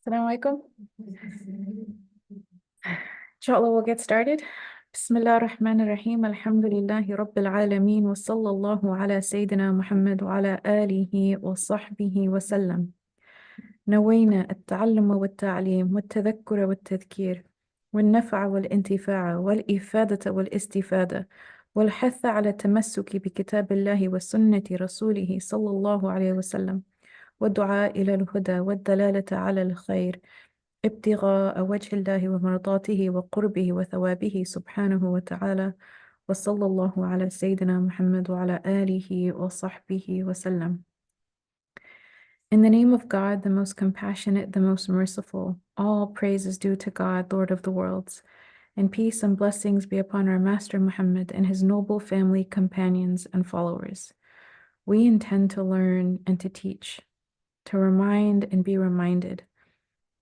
Assalamu alaikum. Inshallah, we'll get started. Bismillah ar-Rahman ar-Rahim. Alhamdulillahi Rabbil Alameen. Wa sallallahu ala Sayyidina Muhammad wa ala alihi wa sahbihi wa sallam. نوينا التعلم والتعليم والتذكر والتذكير والنفع والانتفاع والإفادة والاستفادة والحث على التمسك بكتاب الله وسنة رسوله صلى الله عليه وسلم والدعاء إلى الهدى والدلالة على الخير ابتغاء وجه الله ومرضاته وقربه وثوابه سبحانه وتعالى وصلى الله على سيدنا محمد وعلى آله وصحبه وسلم. In the name of God, the most compassionate, the most merciful, all praise is due to God, Lord of the worlds, and peace and blessings be upon our Master Muhammad and his noble family, companions, and followers. We intend to learn and to teach, to remind and be reminded,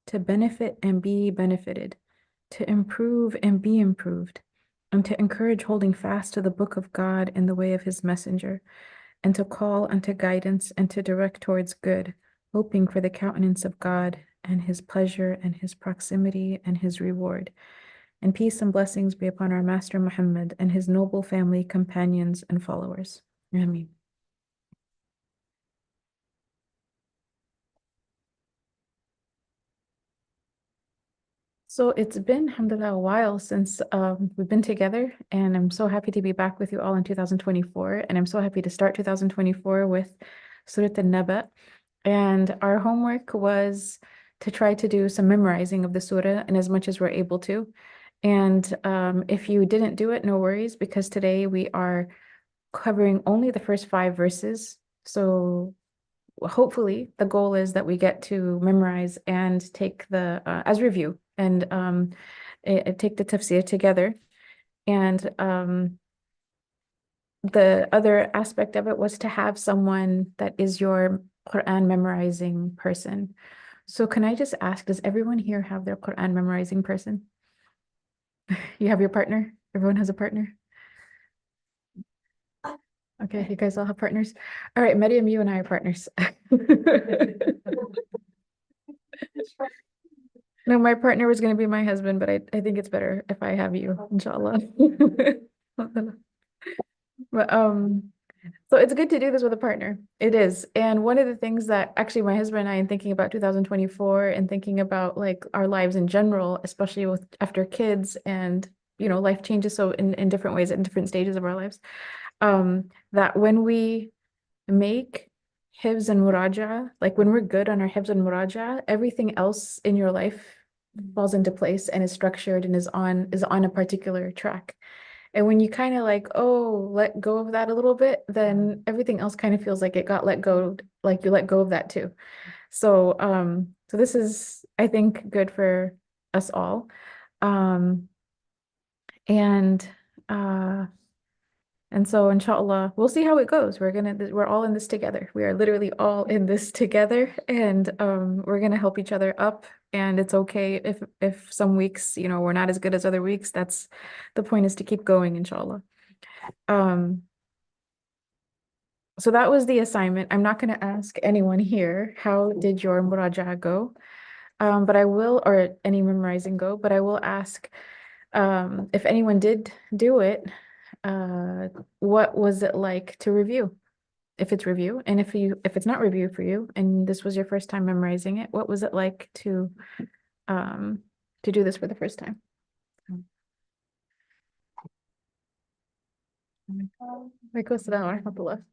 to benefit and be benefited, to improve and be improved, and to encourage holding fast to the book of God and the way of his messenger, and to call unto guidance and to direct towards good, hoping for the countenance of God and his pleasure and his proximity and his reward. And peace and blessings be upon our Master Muhammad and his noble family, companions, and followers. Ameen. So it's been, alhamdulillah, a while since we've been together, and I'm so happy to be back with you all in 2024. And I'm so happy to start 2024 with Surah Al Naba. And our homework was to try to do some memorizing of the surah in as much as we're able to. And if you didn't do it, no worries, because today we are covering only the first 5 verses. So hopefully the goal is that we get to memorize and take the as review and take the tafsir together. And the other aspect of it was to have someone that is your Qur'an memorizing person. So can I just ask, does everyone here have their Qur'an memorizing person? You have your partner? Everyone has a partner? Okay, you guys all have partners. All right, Maryam, you and I are partners. No, my partner was going to be my husband, but I think it's better if I have you, inshallah. But so it's good to do this with a partner. It is. And one of the things that actually my husband and I in thinking about 2024 and thinking about like our lives in general, especially with after kids and life changes so in different ways at different stages of our lives, that when we make hifz and muraja, like when we're good on our hifz and muraja, everything else in your life falls into place and is structured and is on a particular track. And when you kind of like, oh, let go of that a little bit, then everything else kind of feels like it got let go, like you let go of that too. So so this is, I think, good for us all. And so inshallah, we'll see how it goes. We're all in this together. We are literally all in this together, and we're gonna help each other up. And it's okay if some weeks, we're not as good as other weeks. That's the point, is to keep going, inshallah. So that was the assignment. I'm not gonna ask anyone here, how did your muraja'a go? But I will, or any memorizing go, but I will ask if anyone did do it, what was it like to review? If it's review, and if it's not review for you, and this was your first time memorizing it, what was it like to do this for the first time? Walaikum assalam wa rahmatullah.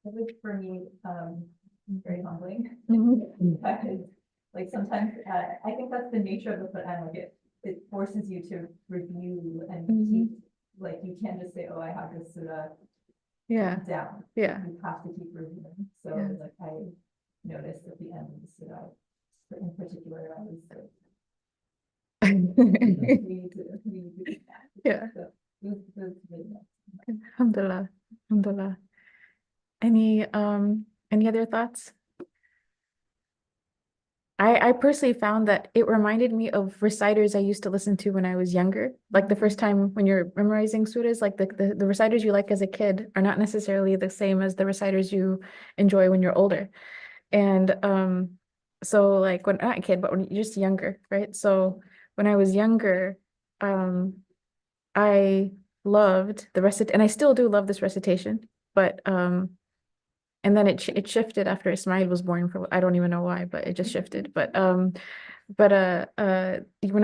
I think for me, very humbling. Mhm. Because, like sometimes, I think that's the nature of the Quran. Like it forces you to review and keep, like you can't just say, oh, I have this surah Yeah, down. yeah. You have to keep reviewing. So Yeah. like I noticed at the end of the surah, in particular, I was like, we need to do that. Yeah. So it was really nice. Alhamdulillah. Alhamdulillah. Any other thoughts? I personally found that it reminded me of reciters I used to listen to when I was younger. Like the first time when you're memorizing surahs, like the reciters you like as a kid are not necessarily the same as the reciters you enjoy when you're older. And so like when not a kid, but when you're just younger, right? So when I was younger, um, I loved the recit and I still do love this recitation, but and then it shifted after Ismail was born for I don't even know why, but it just shifted. But when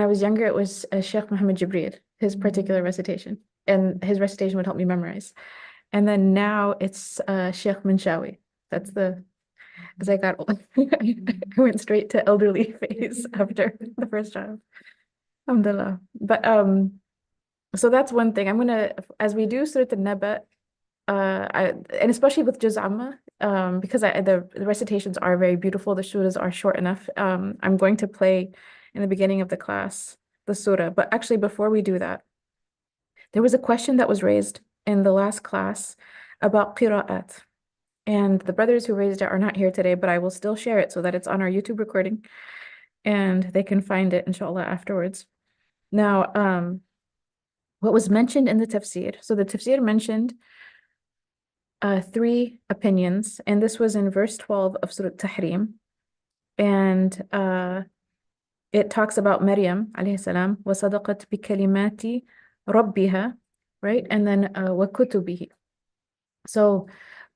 I was younger, it was Sheikh Muhammad Jibreel, his particular recitation, and his recitation would help me memorize. And then now it's Sheikh Minshawi. That's the because I got old. I went straight to elderly phase after the first child. Alhamdulillah. But so that's one thing. I'm gonna as we do Surah Al Naba, and especially with Juz Amma, because the recitations are very beautiful, the surahs are short enough. I'm going to play in the beginning of the class the surah. But actually, before we do that, there was a question that was raised in the last class about qira'at. And the brothers who raised it are not here today, but I will still share it so that it's on our YouTube recording and they can find it, inshallah, afterwards. Now, what was mentioned in the tafsir? So the tafsir mentioned three opinions, and this was in verse 12 of Surah Tahrim. And it talks about Maryam alayhi salam, وَصَدَقَتْ بِكَلِمَاتِ رَبِّهَا, right? And then وَكُتُبِهِ. So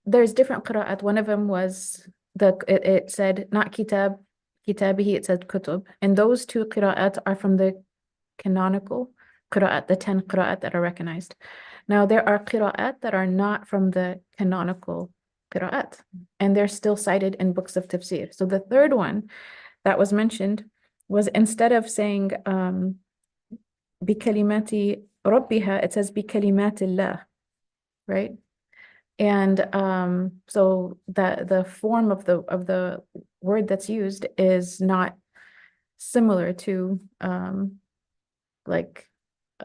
there's different qira'at. One of them was it said not kitabihi, it said kutub. And those two qira'at are from the canonical qira'at, the 10 qira'at that are recognized. Now there are qira'at that are not from the canonical qira'at, and they're still cited in books of tafsir. So the third one that was mentioned was instead of saying بِكَلِمَاتِ رَبِّهَا, it says بِكَلِمَاتِ اللَّهِ, right? And so the form of the word that's used is not similar to like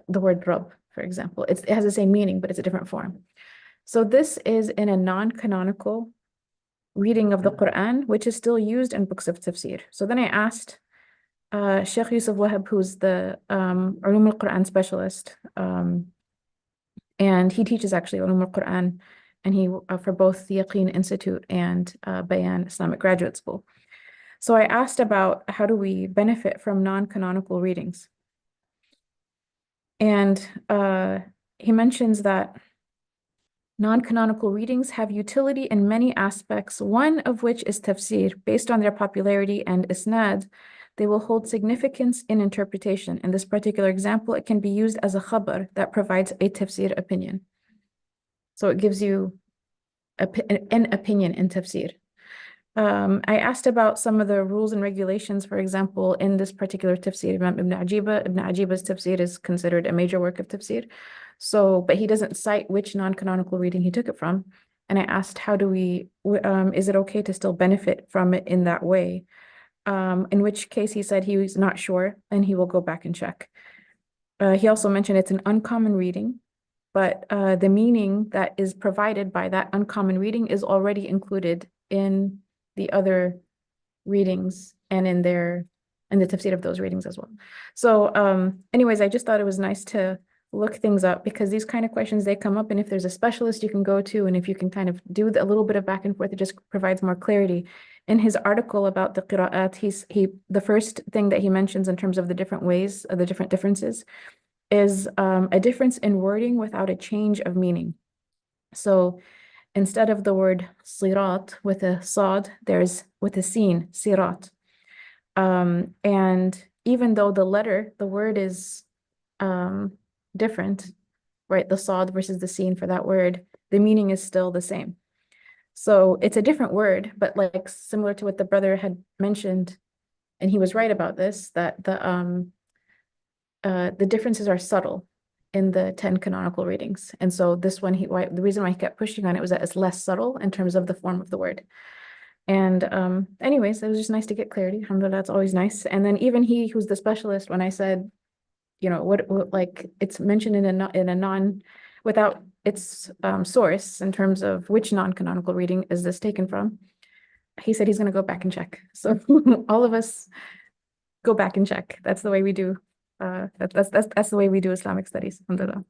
the word Rabb, for example. It has the same meaning, but it's a different form. So this is in a non-canonical reading of the Quran, which is still used in books of tafsir. So then I asked Sheikh Yusuf Wahab, who's the Ulum al-Quran specialist, and he teaches actually Ulum al-Quran, and he for both the Yaqeen Institute and Bayan Islamic Graduate School. So I asked about how do we benefit from non-canonical readings. And he mentions that non-canonical readings have utility in many aspects, one of which is tafsir. Based on their popularity and isnad, they will hold significance in interpretation. In this particular example, it can be used as a khabar that provides a tafsir opinion. So it gives you an opinion in tafsir. I asked about some of the rules and regulations, for example, in this particular tafsir, Imam Ibn Ajiba's tafsir is considered a major work of tafsir. So, but he doesn't cite which non-canonical reading he took it from. And I asked, how do is it okay to still benefit from it in that way? In which case he said he was not sure and he will go back and check. He also mentioned it's an uncommon reading, but the meaning that is provided by that uncommon reading is already included in the other readings and in the tafsir of those readings as well. So anyways, I just thought it was nice to look things up because these kind of questions, they come up, and if there's a specialist you can go to, and if you can kind of do a little bit of back and forth, it just provides more clarity. In his article about the qira'at, the first thing that he mentions in terms of the different ways, the different differences, is a difference in wording without a change of meaning. So instead of the word sirat with a sad, there's with a sin, sirat. And even though the word is different, right? The sad versus the sin for that word, the meaning is still the same. So it's a different word, but like similar to what the brother had mentioned, and he was right about this, that the differences are subtle in the 10 canonical readings. And so this one, the reason why he kept pushing on it was that it's less subtle in terms of the form of the word. And anyways, it was just nice to get clarity. Alhamdulillah, that's always nice. And then even he, who's the specialist, when I said, you know, what like it's mentioned in a non, without its source in terms of which non-canonical reading is this taken from, he said he's going to go back and check. So all of us go back and check. That's the way we do. That's the way we do Islamic studies. Alhamdulillah.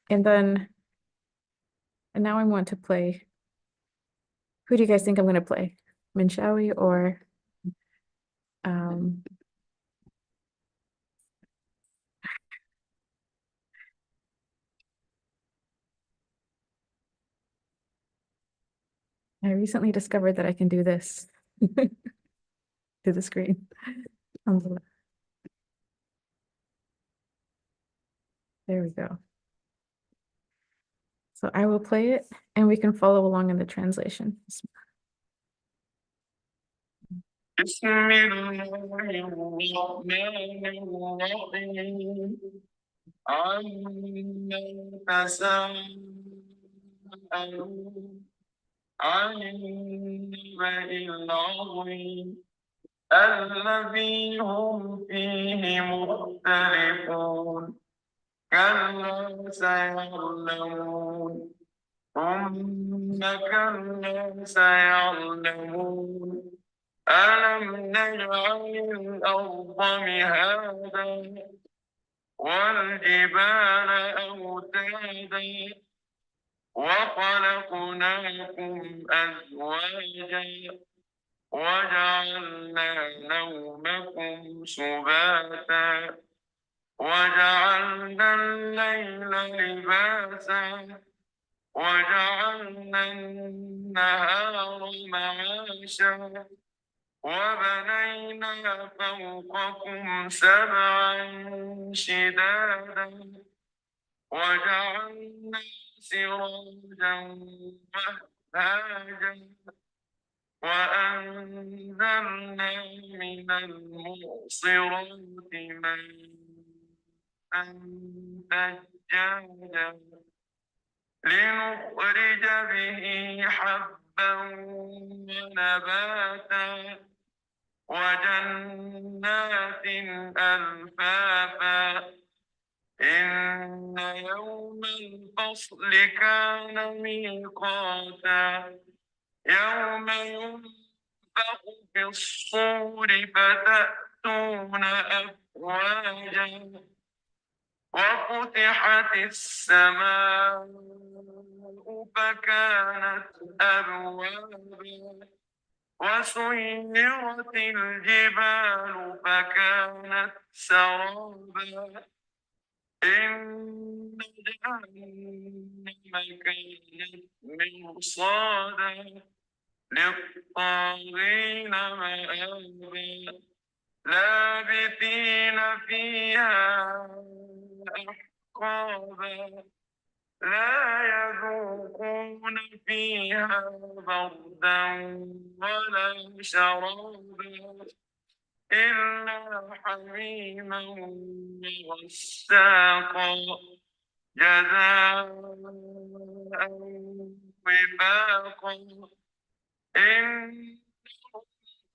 And now I want to play. Who do you guys think I'm going to play? Minshawi or I recently discovered that I can do this to the screen. Alhamdulillah. There we go. So I will play it and we can follow along in the translation. بسم الله الرحمن الرحيم عما تساءلون عن النبأ العظيم الذي هم فيه مختلفون كلا سيعلمون ثم كلا سيعلمون ألم نجعل الأرض مهادا والجبال أوتادا وخلقناكم أزواجا وجعلنا نومكم سباتا وجعلنا الليل لباسا وجعلنا النهار معاشا وبنينا فوقكم سبعا شدادا وجعلنا سراجا وهاجا وأنزلنا من المعصرات ماء ثجاجا لنخرج به حبا ونباتا وجنات ألفافا إن يوم الفصل كان ميقاتا يوم ينفخ في الصور فتأتون أفواجا وفتحت السماء فكانت أبوابا وسيرت الجبال فكانت سرابا إن جهنم كانت مرصادا للطاغين مآبا لابثين فيها أحقابا لا يذوقون فيها بردا ولا شرابا إلا حميما وغساقا جزاء وفاقا إنهم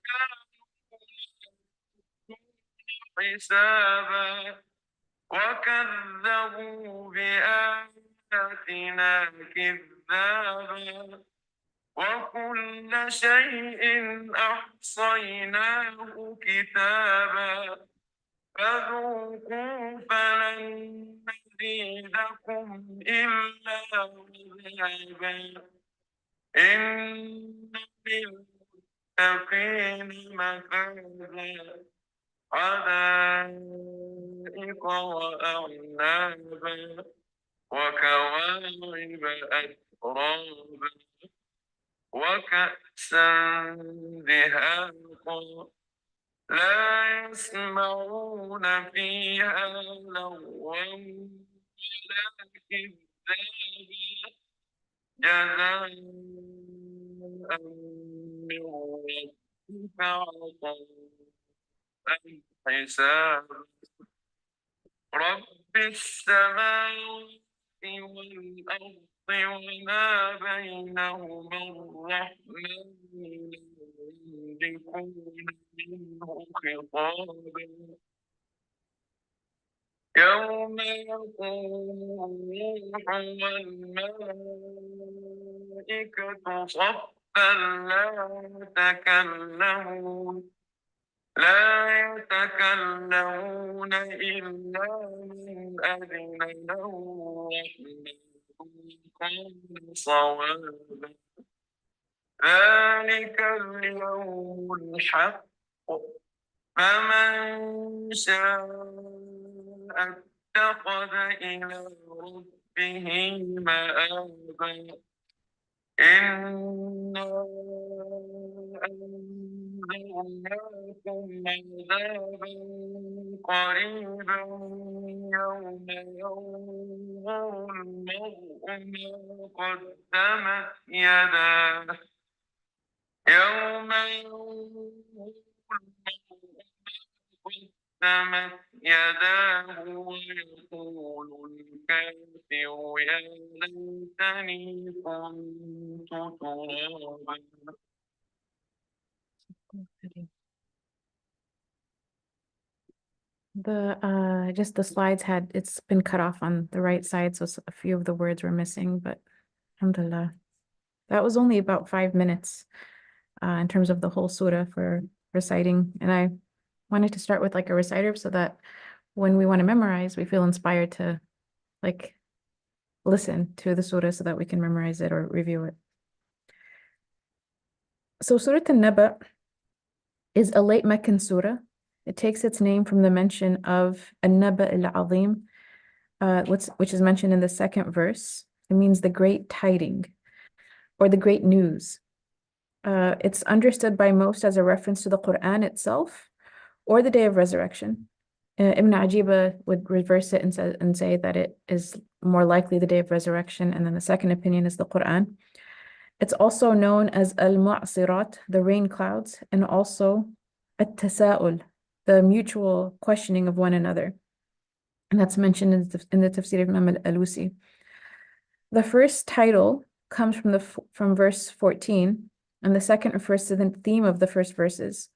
كانوا حسابا وكذبوا بآياتنا كذابا وكل شيء أحصيناه كتابا فذوقوا فلن نزيدكم إلا عذابا إن للمتقين مفازا حدائق وأعنابا وكواعب أترابا وكأسا دهاقا لا يسمعون فيها لغوا ولا كذابا جزاء من ربك عطاء حسابا رب السماوات والأرض وما بينهما الرحمن لا يملكون منه خطابا يوم يقوم الروح والملائكة صفا بل لا يتكلمون إلا من أذن له الرحمن قال صوابا ذلك اليوم الحق فمن شاء اتخذ إلى ربه مآبا إنا أنذرناكم عذابا قريبا يوم ينظر المرء ما قدمت يداه يوم ينظر المرء قدمت يداه ويقول الكافر يا ليتني كنت ترابا. Just the slides it's been cut off on the right side, so a few of the words were missing, but alhamdulillah. That was only about 5 minutes in terms of the whole surah for reciting. And I wanted to start with like a reciter so that when we want to memorize, we feel inspired to like listen to the surah so that we can memorize it or review it. So Surah Al Naba is a late Meccan surah. It takes its name from the mention of Al Naba al-Azim, which is mentioned in the second verse. It means the great tiding or the great news. It's understood by most as a reference to the Qur'an itself or the day of resurrection. Ibn Ajiba would reverse it and say that it is more likely the day of resurrection, and then the second opinion is the Qur'an. It's also known as al-mu'sirat, the rain clouds, and also at-tasa'ul, the mutual questioning of one another. And that's mentioned in the tafsir of Imam al-Alusi. The first title comes from verse 14, and the second refers to the theme of the first verses.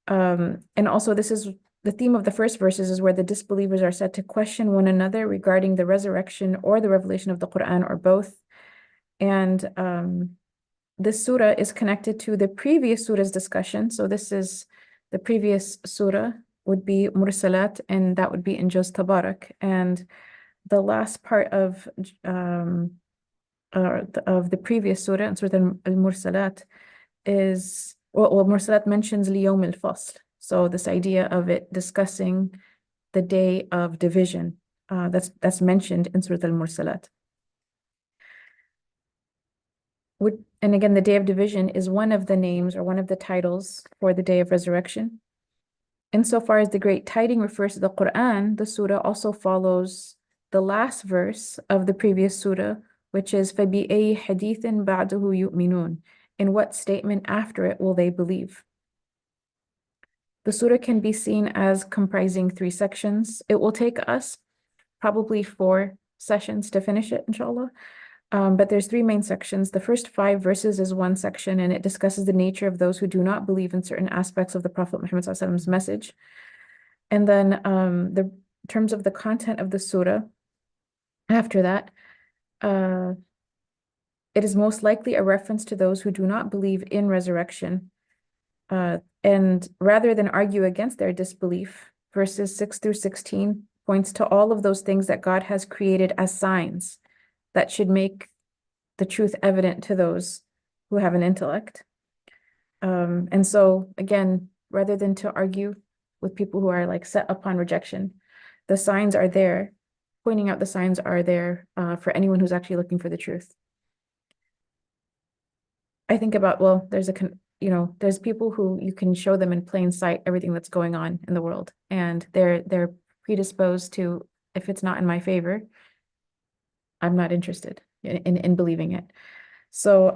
And also this is the theme of the first verses is where the disbelievers are said to question one another regarding the resurrection or the revelation of the Qur'an or both. And this surah is connected to the previous surah's discussion. So this is the previous surah would be Mursalat, and that would be in Juz Tabarak. And the last part of the previous surah, in Surah Al-Mursalat, is Mursalat mentions Liyawm al-Fasl. So this idea of it discussing the day of division, that's mentioned in Surah Al-Mursalat. And again, the day of division is one of the names or one of the titles for the day of resurrection. Insofar as the great tiding refers to the Qur'an, the surah also follows the last verse of the previous surah, which is فَبِأَيِّ حَدِيثٍ بَعْدَهُ يُؤْمِنُونَ. In what statement after it will they believe? The surah can be seen as comprising 3 sections. It will take us probably 4 sessions to finish it, inshallah. But there's 3 main sections. The first 5 verses is one section, and it discusses the nature of those who do not believe in certain aspects of the Prophet Muhammad's message. And then the terms of the content of the surah, after that, it is most likely a reference to those who do not believe in resurrection. And rather than argue against their disbelief, verses 6 through 16 points to all of those things that God has created as signs that should make the truth evident to those who have an intellect. And so again, rather than to argue with people who are like set upon rejection, the signs are there, pointing out the signs are there for anyone who's actually looking for the truth. I think about, well, there's people who you can show them in plain sight everything that's going on in the world, and they're predisposed to, if it's not in my favor, I'm not interested in believing it. So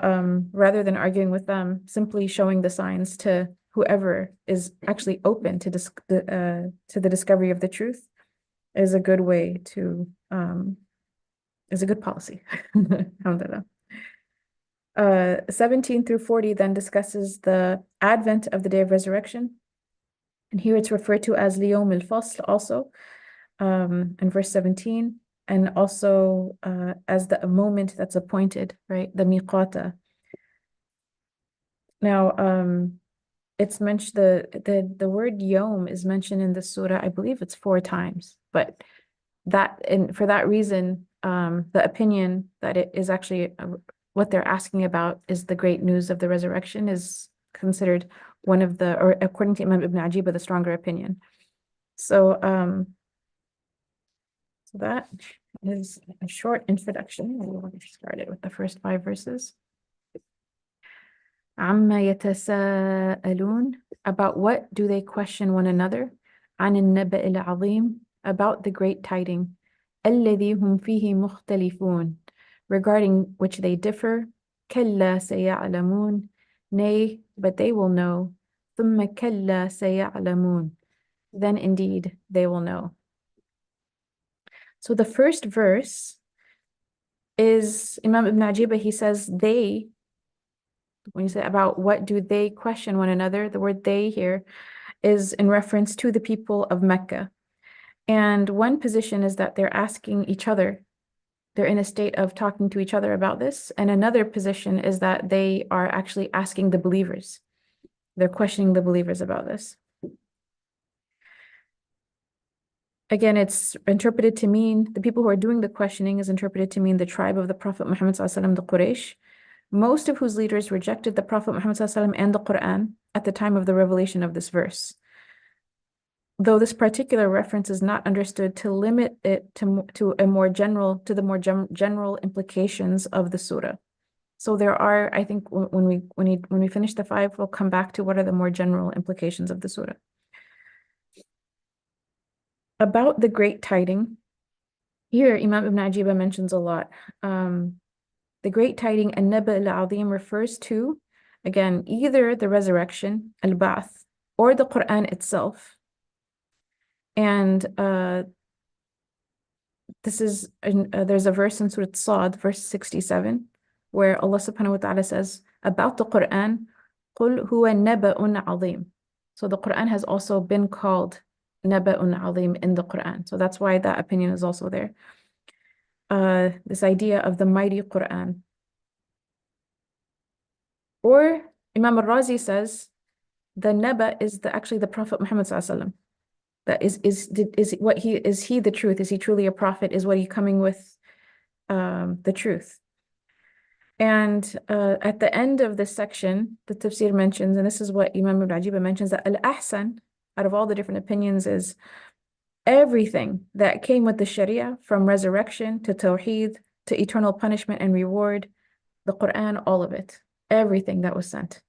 rather than arguing with them, simply showing the signs to whoever is actually open to the discovery of the truth is a good way to is a good policy. Alhamdulillah. 17 through 40 then discusses the advent of the day of resurrection. And here it's referred to as Liyawm al-Fasl also, in verse 17, and also as the moment that's appointed, right? The miqata. Now, it's mentioned the word yom is mentioned in the surah. I believe it's 4 times, but for that reason, the opinion that it is actually what they're asking about is the great news of the resurrection is considered one of the, or according to Imam Ibn Ajiba, the stronger opinion. So, so that is a short introduction. We'll get started with the first 5 verses. عما يتساءلون, about what do they question one another? عن النبأ العظيم, about the great tiding. الذي هم فيه مختلفون, regarding which they differ. كلا سيعلمون, nay, but they will know. ثم كلا سيعلمون, then indeed they will know. So the first verse is Imam Ibn Ajiba, he says they, when you say about what do they question one another, the word they here is in reference to the people of Mecca. And one position is that they're asking each other, they're in a state of talking to each other about this. And another position is that they are actually asking the believers. They're questioning the believers about this. Again, it's interpreted to mean, the people who are doing the questioning is interpreted to mean the tribe of the Prophet Muhammad ﷺ, the Quraysh, most of whose leaders rejected the Prophet Muhammad ﷺ and the Qur'an at the time of the revelation of this verse. Though this particular reference is not understood to limit it to the more general implications of the surah. So there are, I think, when we finish the 5, we'll come back to what are the more general implications of the surah. About the great tiding, here Imam Ibn Ajiba mentions a lot. The great tiding, An-Naba al-Azim, refers to, again, either the resurrection, al-Ba'th, or the Qur'an itself. And this is there's a verse in Surah Sad, verse 67, where Allah subhanahu wa ta'ala says about the Qur'an, قُلْ هُوَ نَبَأٌ عَظِيمٌ. So the Qur'an has also been called Naba'un Azim in the Qur'an. So that's why that opinion is also there. This idea of the mighty Qur'an. Or Imam al-Razi says the Naba is actually the Prophet Muhammad sallallahu alaihi wasallam. That is he the truth? Is he truly a prophet? Is what he coming with the truth? And at the end of this section, the tafsir mentions, and this is what Imam Ibn Ajiba mentions, that al-ahsan, out of all the different opinions, is everything that came with the Sharia, from resurrection to tawheed to eternal punishment and reward, the Quran, all of it, everything that was sent.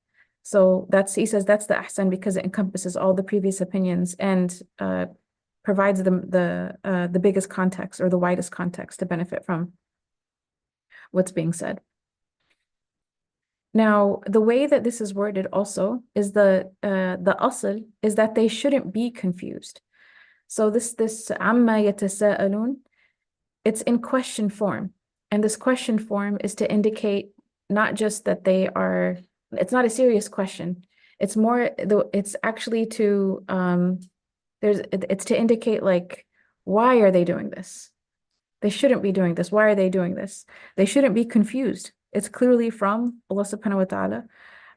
So he says that's the ahsan because it encompasses all the previous opinions and provides the biggest context or the widest context to benefit from what's being said. Now, the way that this is worded also is the asl is that they shouldn't be confused. So this amma yatasa'alun, it's in question form. And this question form is to indicate not just that it's not a serious question. It's more, it's actually to, it's to indicate like, why are they doing this? They shouldn't be doing this. Why are they doing this? They shouldn't be confused. It's clearly from Allah subhanahu wa ta'ala,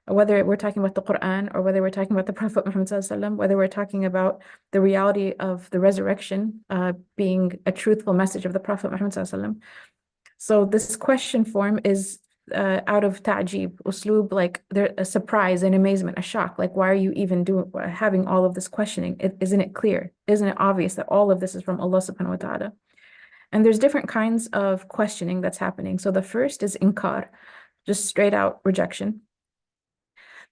whether we're talking about the Quran or whether we're talking about the Prophet Muhammad sallallahu alaihi wasallam, whether we're talking about the reality of the resurrection being a truthful message of the Prophet Muhammad sallallahu alaihi wasallam. So this question form is out of ta'jib, uslub, like a surprise, an amazement, a shock. Like, why are you even having all of this questioning? Isn't it clear? Isn't it obvious that all of this is from Allah subhanahu wa ta'ala? And there's different kinds of questioning that's happening. So the first is inkar, just straight out rejection.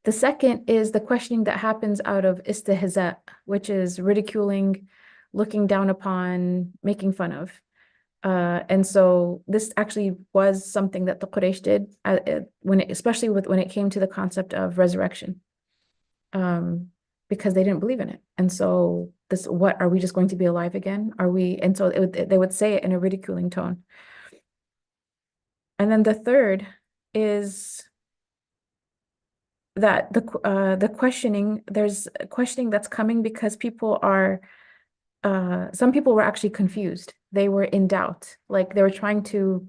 The second is the questioning that happens out of istihza, which is ridiculing, looking down upon, making fun of. And so this actually was something that the Quraysh did especially when it came to the concept of resurrection, because they didn't believe in it. And so what are we just going to be alive again? And so they would say it in a ridiculing tone. And then the third is that the questioning, there's questioning that's coming because some people were actually confused. They were in doubt, like they were trying to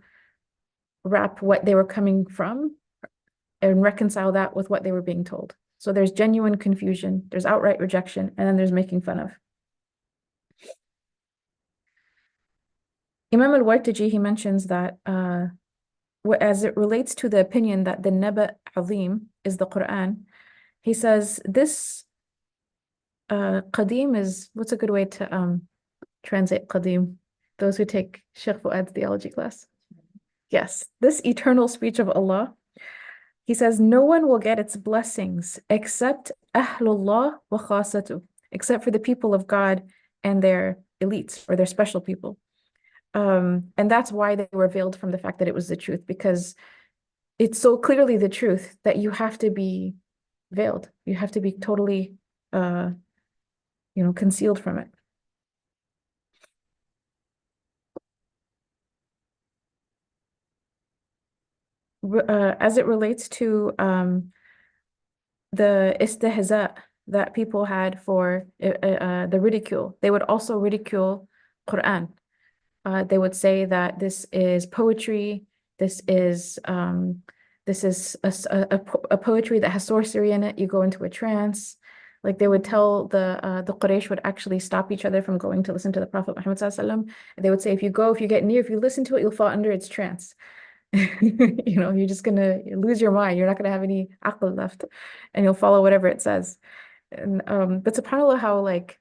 wrap what they were coming from and reconcile that with what they were being told. So there's genuine confusion, there's outright rejection, and then there's making fun of. Imam al-Wartaji, he mentions that as it relates to the opinion that the Naba Azim is the Quran, he says this Qadim is, what's a good way to translate Qadim? Those who take Shaykh Fuad's theology class. Yes, this eternal speech of Allah, he says, no one will get its blessings except Ahlullah wa khasatu, except for the people of God and their elites or their special people. And that's why they were veiled from the fact that it was the truth, because it's so clearly the truth that you have to be veiled. You have to be totally, concealed from it. As it relates to the istihza that people had for the ridicule, they would also ridicule Quran. They would say that this is poetry. This is a poetry that has sorcery in it. You go into a trance. Like they would tell the Quraysh would actually stop each other from going to listen to the Prophet Muhammad Sallallahu Alaihi Wasallam. They would say, if you get near, if you listen to it, you'll fall under its trance. You're just gonna lose your mind. You're not gonna have any aql left, and you'll follow whatever it says. And but subhanAllah, how like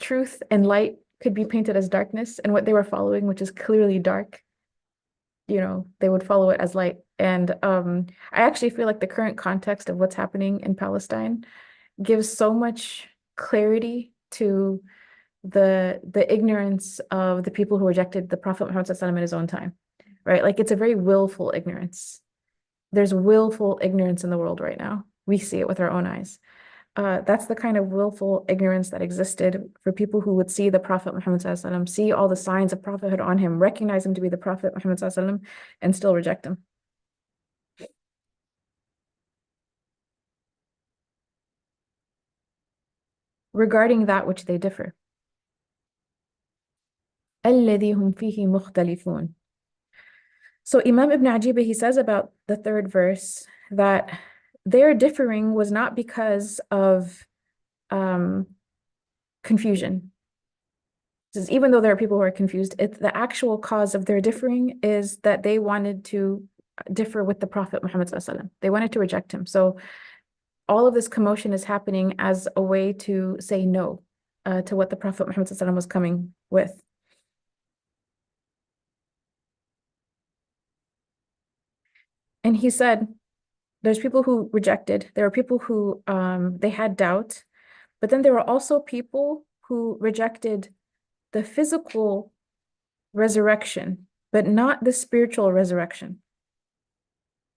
truth and light could be painted as darkness, and what they were following, which is clearly dark, they would follow it as light. And I actually feel like the current context of what's happening in Palestine gives so much clarity to the ignorance of the people who rejected the Prophet Muhammad Sallallahu Alaihi Wasallam in his own time, right? Like it's a very willful ignorance. There's willful ignorance in the world right now. We see it with our own eyes. That's the kind of willful ignorance that existed for people who would see the Prophet Muhammad Sallallahu Alaihi Wasallam, see all the signs of prophethood on him, recognize him to be the Prophet Muhammad Sallallahu Alaihi Wasallam, and still reject him. Regarding that which they differ. الذي هم فيه مختلفون. So Imam Ibn Ajiba, he says about the third verse that their differing was not because of confusion. Says, even though there are people who are confused, the actual cause of their differing is that they wanted to differ with the Prophet Muhammad Sallallahu Alaihi Wasallam. They wanted to reject him. So all of this commotion is happening as a way to say no to what the Prophet Muhammad Sallallahu Alaihi Wasallam was coming with. And he said, there's people who rejected, there were people who they had doubt, but then there were also people who rejected the physical resurrection, but not the spiritual resurrection.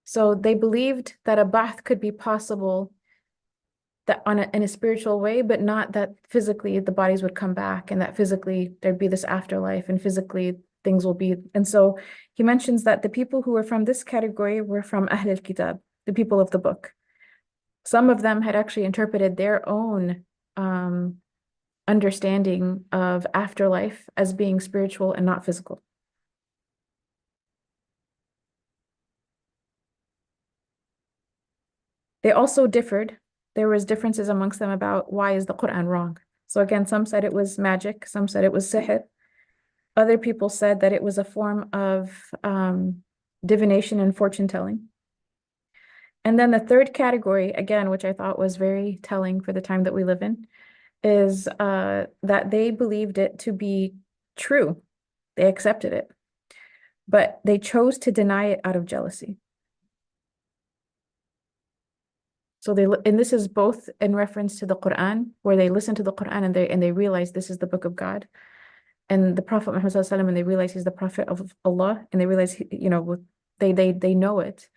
So they believed that a ba'th could be possible that in a spiritual way, but not that physically the bodies would come back and that physically there'd be this afterlife and physically things will be. And so he mentions that the people who were from this category were from Ahl al-Kitab, the people of the book. Some of them had actually interpreted their own understanding of afterlife as being spiritual and not physical. They also differed. There was differences amongst them about why is the Qur'an wrong. So again, some said it was magic, some said it was sihr. Other people said that it was a form of divination and fortune telling. And then the third category, again, which I thought was very telling for the time that we live in, is that they believed it to be true. They accepted it, but they chose to deny it out of jealousy. So and this is both in reference to the Quran, where they listen to the Quran and they realize this is the book of God, and the Prophet Muhammad Sallallahu Alaihi Wasallam, and they realize he's the Prophet of Allah, and they realize they know it.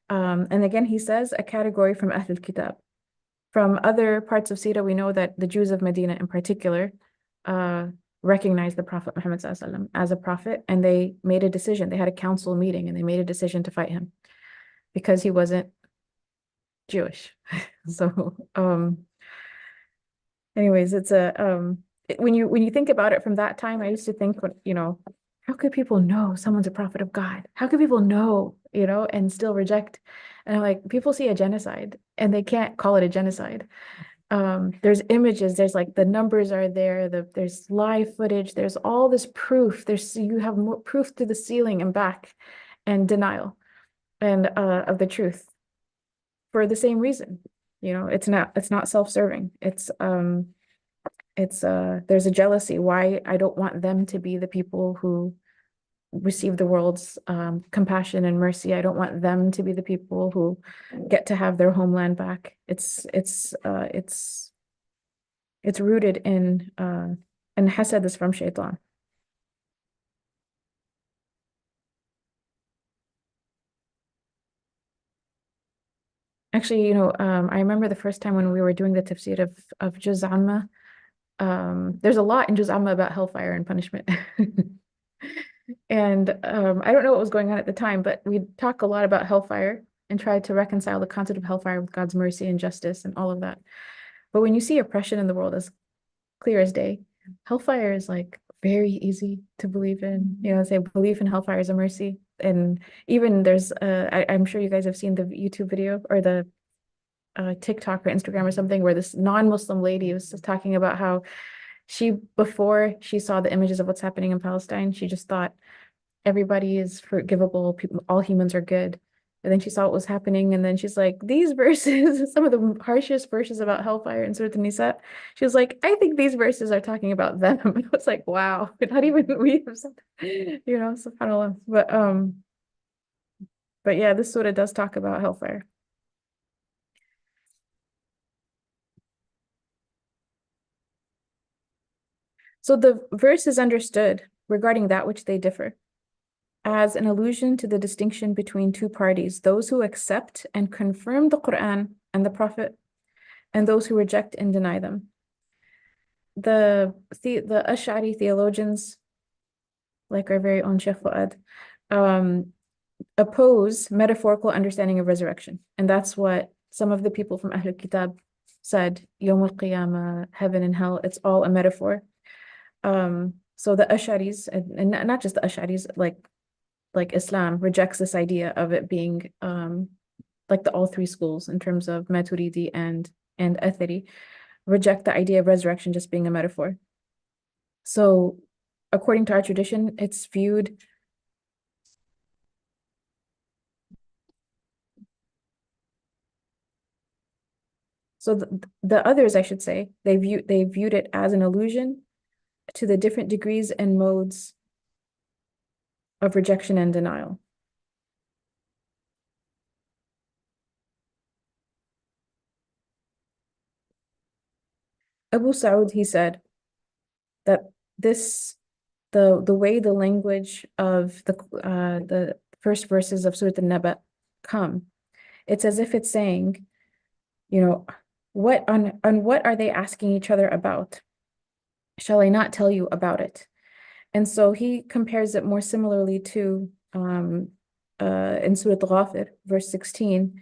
And again, he says a category from Ahl al-Kitab. From other parts of Sirah, we know that the Jews of Medina in particular recognized the Prophet Muhammad Sallallahu Alaihi Wasallam as a prophet, and they made a decision. They had a council meeting and they made a decision to fight him because he wasn't Jewish. So anyways, it's when you think about it from that time, I used to think, how could people know someone's a prophet of God? How could people know, and still reject? And I'm like, people see a genocide and they can't call it a genocide. There's images, there's like the numbers are there, there's live footage, there's all this proof. You have more proof to the ceiling and back, and denial and of the truth for the same reason. It's not self-serving. There's a jealousy. Why I don't want them to be the people who receive the world's compassion and mercy. I don't want them to be the people who get to have their homeland back. It's rooted in and hasad is from shaitan. Actually, I remember the first time when we were doing the tafsir of Juz Amma. There's a lot in Juz Amma about hellfire and punishment. And I don't know what was going on at the time, but we talk a lot about hellfire and try to reconcile the concept of hellfire with God's mercy and justice and all of that. But when you see oppression in the world as clear as day, hellfire is like very easy to believe in. Say belief in hellfire is a mercy. And even there's I'm sure you guys have seen the YouTube video or the TikTok or Instagram or something where this non-Muslim lady was talking about how before she saw the images of what's happening in Palestine, she just thought everybody is forgivable, people, all humans are good. And then she saw what was happening, and then she's like, these verses, some of the harshest verses about hellfire in Surah Al Nisa, she was like, I think these verses are talking about them. It was like, wow, not even we have said, subhanAllah. But yeah, this surah does talk about hellfire. So the verse is understood regarding that which they differ as an allusion to the distinction between two parties, those who accept and confirm the Quran and the Prophet, and those who reject and deny them. The Ash'ari theologians, like our very own Shaykh Fuad, oppose metaphorical understanding of resurrection. And that's what some of the people from Ahlul Kitab said, Yawm al-Qiyamah, heaven and hell, it's all a metaphor. So the Ash'aris, and not just the Ash'aris, like Islam rejects this idea of it being like all three schools in terms of Maturidi and Athari reject the idea of resurrection just being a metaphor. So according to our tradition, it's viewed so the others, I should say, they viewed it as an allusion to the different degrees and modes of rejection and denial. Abu Sa'ud, he said that the way the language of the first verses of Surah Al Naba come, it's as if it's saying, what are they asking each other about? Shall I not tell you about it? And so he compares it more similarly to in Surah Al-Ghafir, verse 16,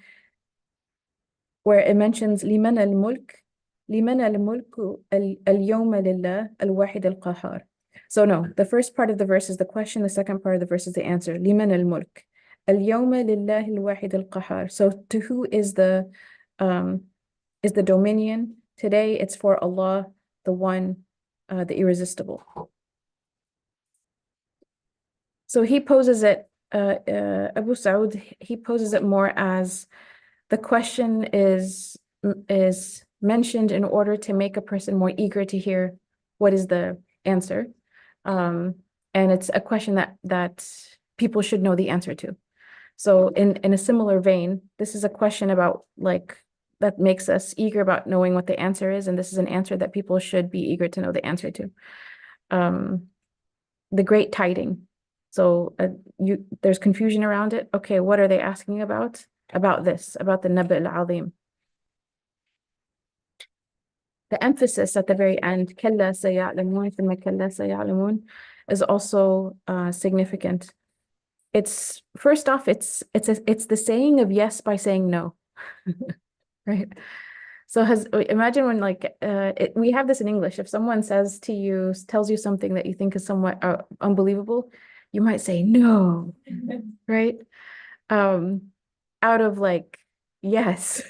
where it mentions لمن الملك لمن الملك اليوم لله الواحد القهار. So no, the first part of the verse is the question, the second part of the verse is the answer. لمن الملك اليوم لله الواحد القهار. So to who is the dominion? Today it's for Allah, the one, the irresistible. So he poses it, Abu Saud, he poses it more as the question is mentioned in order to make a person more eager to hear what is the answer. And it's a question that people should know the answer to. So in a similar vein, this is a question about that makes us eager about knowing what the answer is, and this is an answer that people should be eager to know the answer to. The great tiding. So there's confusion around it. Okay, what are they asking about? About this, about the Naba al-Azim. The emphasis at the very end, كَلَّا سَيَعْلَمُونَ ثُمَّ كَلَّا سَيَعْلَمُونَ, is also significant. It's first off, it's the saying of yes by saying no, right? So imagine when we have this in English. If someone tells you something that you think is somewhat unbelievable, you might say no, right? Out of like, yes.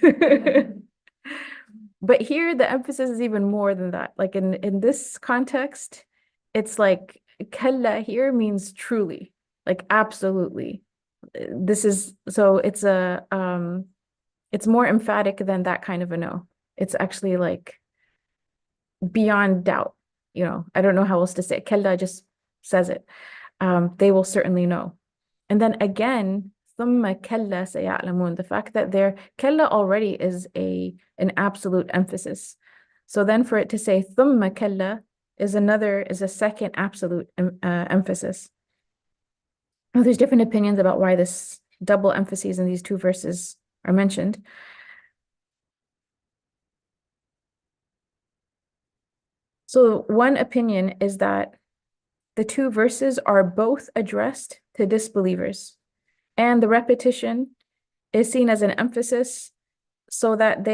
But here the emphasis is even more than that. Like in this context, it's like kalla here means truly, like absolutely. This is so it's more emphatic than that kind of a no. It's actually like beyond doubt. You know, I don't know how else to say it. Kalla just says it. They will certainly know. And then again, ثم كلا سيعلمون. The fact that there كلا already is an absolute emphasis. So then for it to say ثم كلا is a second absolute emphasis. Now, there's different opinions about why this double emphasis in these two verses are mentioned. So one opinion is that the two verses are both addressed to disbelievers, and the repetition is seen as an emphasis so that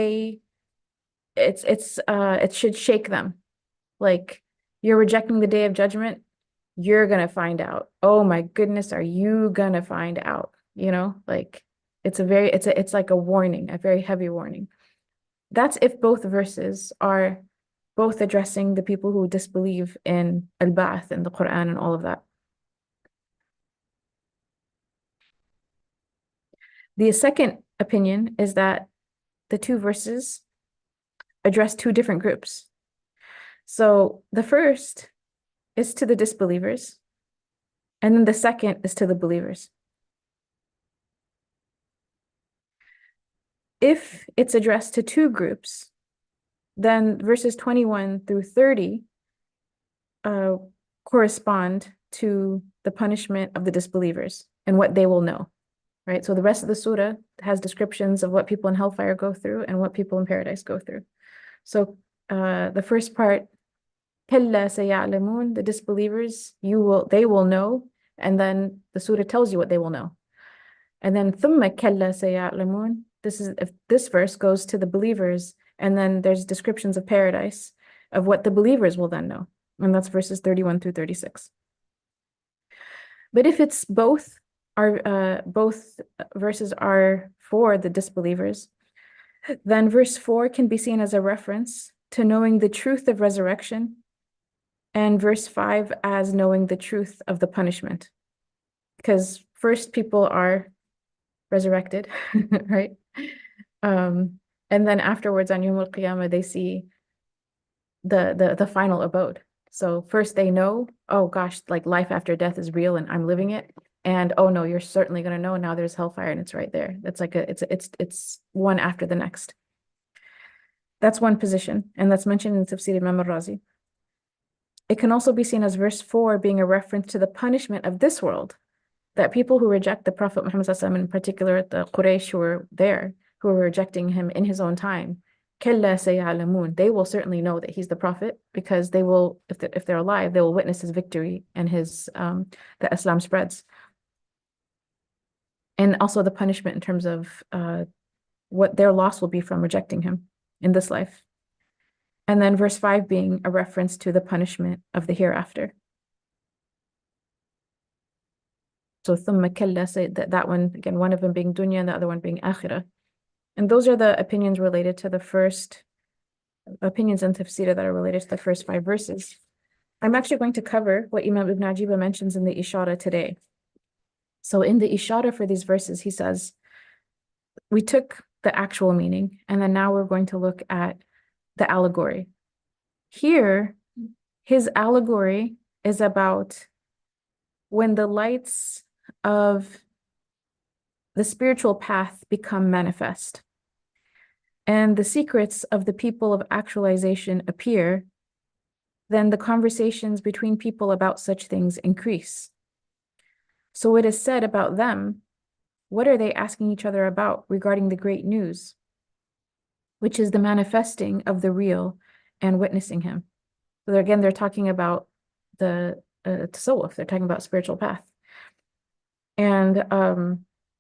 it should shake them. Like, you're rejecting the day of judgment, you're gonna find out. Oh my goodness, are you gonna find out? You know, like it's like a warning, a very heavy warning. That's if both verses are both addressing the people who disbelieve in al-Ba'ath and the Quran and all of that. The second opinion is that the two verses address two different groups. So the first is to the disbelievers, and then the second is to the believers. If it's addressed to two groups, then verses 21 through 30 correspond to the punishment of the disbelievers and what they will know, right? So the rest of the surah has descriptions of what people in hellfire go through and what people in paradise go through. So the first part, كَلَّا سَيَعْلَمُونَ, the disbelievers, they will know, and then the surah tells you what they will know. And then ثُمَّ كَلَّا سَيَعْلَمُونَ, if this verse goes to the believers, and then there's descriptions of paradise of what the believers will then know. And that's verses 31 through 36. But if it's both verses are for the disbelievers, then verse 4 can be seen as a reference to knowing the truth of resurrection, and verse 5 as knowing the truth of the punishment. Because first people are resurrected, right? And then afterwards on Yawm al-Qiyamah, they see the final abode. So first they know, oh gosh, like life after death is real and I'm living it. And oh no, you're certainly gonna know now there's hellfire and it's right there. It's like it's one after the next. That's one position, and that's mentioned in Tafsir Imam al-Razi. It can also be seen as verse 4 being a reference to the punishment of this world, that people who reject the Prophet Muhammad SAW, in particular the Quraysh who were there, who were rejecting him in his own time, كَلَّا سَيَعْلَمُونَ, they will certainly know that he's the Prophet, because they will, if they're alive, they will witness his victory and that Islam spreads. And also the punishment in terms of what their loss will be from rejecting him in this life. And then verse 5 being a reference to the punishment of the hereafter. So ثُمَّ كَلَّا, say that one, again, one of them being dunya and the other one being akhirah. And those are the opinions related to the first opinions in tafsir that are related to the first 5 verses. I'm actually going to cover what Imam Ibn Ajiba mentions in the Ishara today. So in the Ishara for these verses, he says, we took the actual meaning, and then now we're going to look at the allegory. Here, his allegory is about when the lights of the spiritual path become manifest and the secrets of the people of actualization appear, then the conversations between people about such things increase. So it is said about them, what are they asking each other about regarding the great news, which is the manifesting of the real and witnessing him? So again, they're talking about the tasawwuf, they're talking about spiritual path. And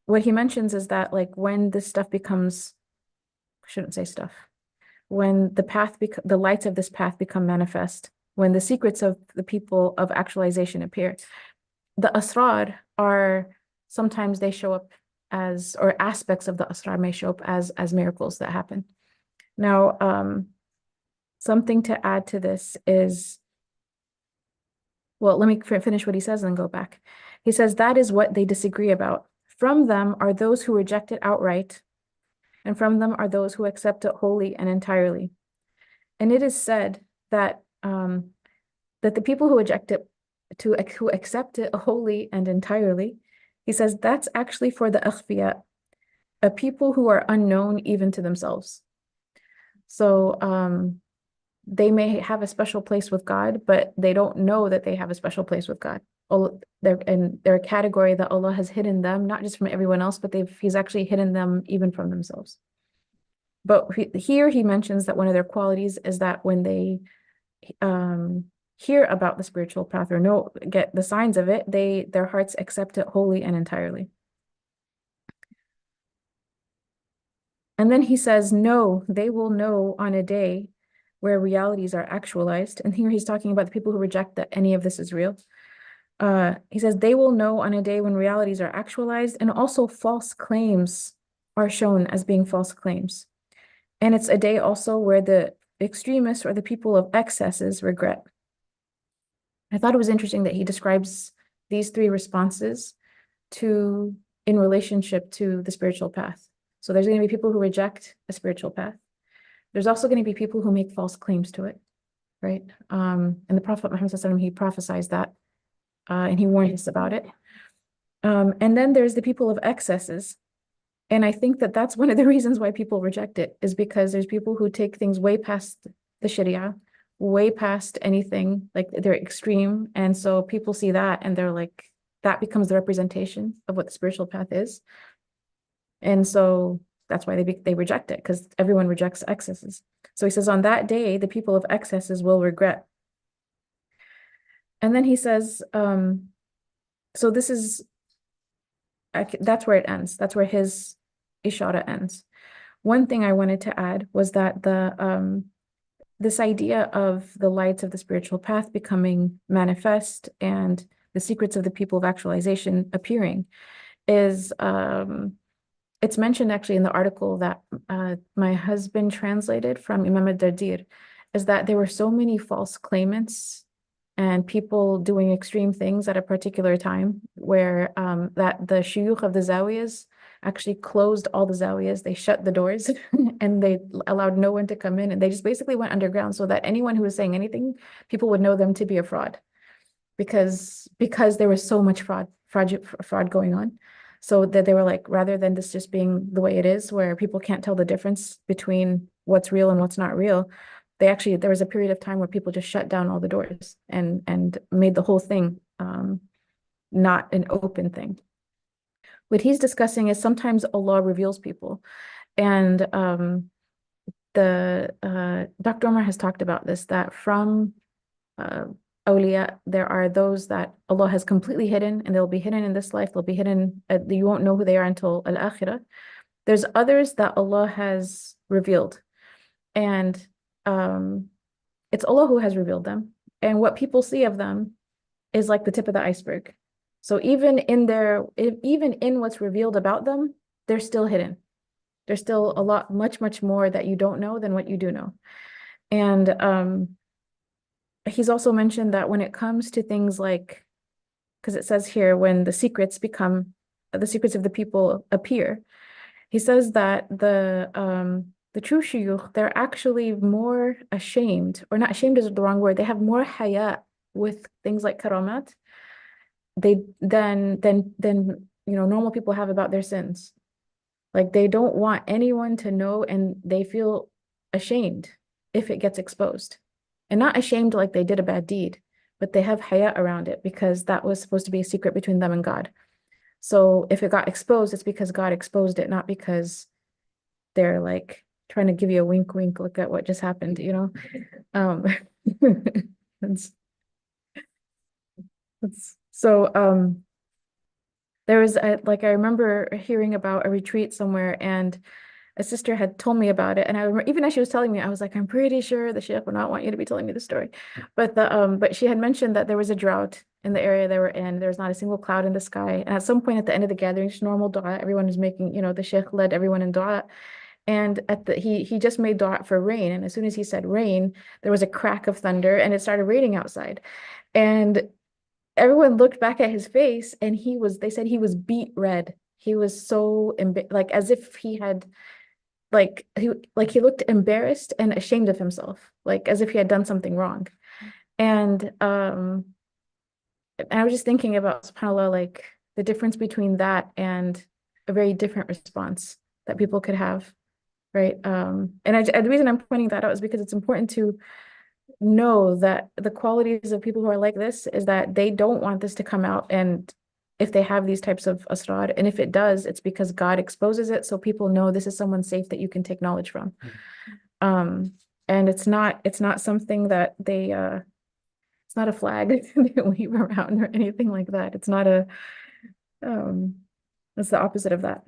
what he mentions is that, like, when this stuff becomes, I shouldn't say stuff, when the lights of this path become manifest, when the secrets of the people of actualization appear, the asrar are, sometimes they show up as, or aspects of the asrar may show up as miracles that happen. Now, something to add to this is, well, let me finish what he says and then go back. He says, that is what they disagree about. From them are those who reject it outright, and from them are those who accept it wholly and entirely. And it is said that that the people who reject it, who accept it wholly and entirely, he says that's actually for the akhfiya, a people who are unknown even to themselves. So they may have a special place with God, but they don't know that they have a special place with God. They're a category that Allah has hidden them, not just from everyone else, but He's actually hidden them even from themselves. But here he mentions that one of their qualities is that when they hear about the spiritual path or get the signs of it, their hearts accept it wholly and entirely. And then he says, no, they will know on a day where realities are actualized. And here he's talking about the people who reject that any of this is real. He says they will know on a day when realities are actualized, and also false claims are shown as being false claims. And it's a day also where the extremists or the people of excesses regret. I thought it was interesting that he describes these three responses in relationship to the spiritual path. So there's going to be people who reject a spiritual path. There's also going to be people who make false claims to it, right? And the Prophet Muhammad ﷺ, he prophesied that, and he warned us about it. And then there's the people of excesses. And I think that that's one of the reasons why people reject it, is because there's people who take things way past the Sharia, way past anything, like they're extreme. And so people see that and they're like, that becomes the representation of what the spiritual path is. And so that's why they reject it, because everyone rejects excesses. So he says, on that day, the people of excesses will regret. And then he says, so this is, that's where it ends. That's where his ishara ends. One thing I wanted to add was that this idea of the lights of the spiritual path becoming manifest and the secrets of the people of actualization appearing is, it's mentioned actually in the article that my husband translated from Imam al-Dardir, is that there were so many false claimants and people doing extreme things at a particular time, where that the shuyukh of the zawiyas actually closed all the zawiyas. They shut the doors and they allowed no one to come in, and they just basically went underground so that anyone who was saying anything, people would know them to be a fraud, because there was so much fraud going on. So that they were like, rather than this just being the way it is, where people can't tell the difference between what's real and what's not real, there was a period of time where people just shut down all the doors and made the whole thing not an open thing. What he's discussing is sometimes Allah reveals people. And Dr. Omar has talked about this, that from awliya, there are those that Allah has completely hidden, and they'll be hidden in this life, they'll be hidden, you won't know who they are until al-akhirah. There's others that Allah has revealed, and it's Allah who has revealed them. And what people see of them is like the tip of the iceberg. So even in what's revealed about them, they're still hidden. There's still a lot, much more that you don't know than what you do know. And he's also mentioned that when it comes to things like, because it says here, when the secrets of the people appear, he says that the true shuyukh, they're actually more ashamed, or not ashamed is the wrong word, they have more haya with things like karamat than normal people have about their sins. Like, they don't want anyone to know, and they feel ashamed if it gets exposed. And not ashamed like they did a bad deed, but they have haya around it, because that was supposed to be a secret between them and God. So if it got exposed, it's because God exposed it, not because they're like trying to give you a wink, look at what just happened, Um, so there was I remember hearing about a retreat somewhere, and a sister had told me about it, and I remember even as she was telling me, I was like, I'm pretty sure the Shaykh would not want you to be telling me the story. But she had mentioned that there was a drought in the area they were in. There was not a single cloud in the sky. And at some point at the end of the gathering, just normal dua, everyone was making, the Shaykh led everyone in dua. And he just made dua for rain. And as soon as he said rain, there was a crack of thunder and it started raining outside. And everyone looked back at his face, and they said he was beet red. He was so like as if he had he looked embarrassed and ashamed of himself, like as if he had done something wrong. And I was just thinking about, subhanAllah, like the difference between that and a very different response that people could have, right? And the reason I'm pointing that out is because it's important to know that the qualities of people who are like this is that they don't want this to come out. And if they have these types of asrar, and if it does, it's because God exposes it so people know this is someone safe that you can take knowledge from. And it's not something that it's not a flag they wave around or anything like that. It's not it's the opposite of that.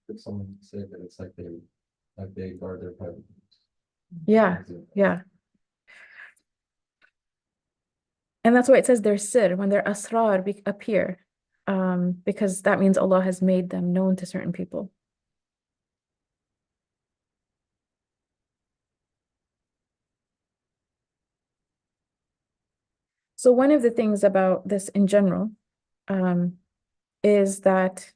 If someone said that it's like they guard their private. Yeah, yeah. And that's why it says their sir, when their asrar appear, because that means Allah has made them known to certain people. So one of the things about this in general is that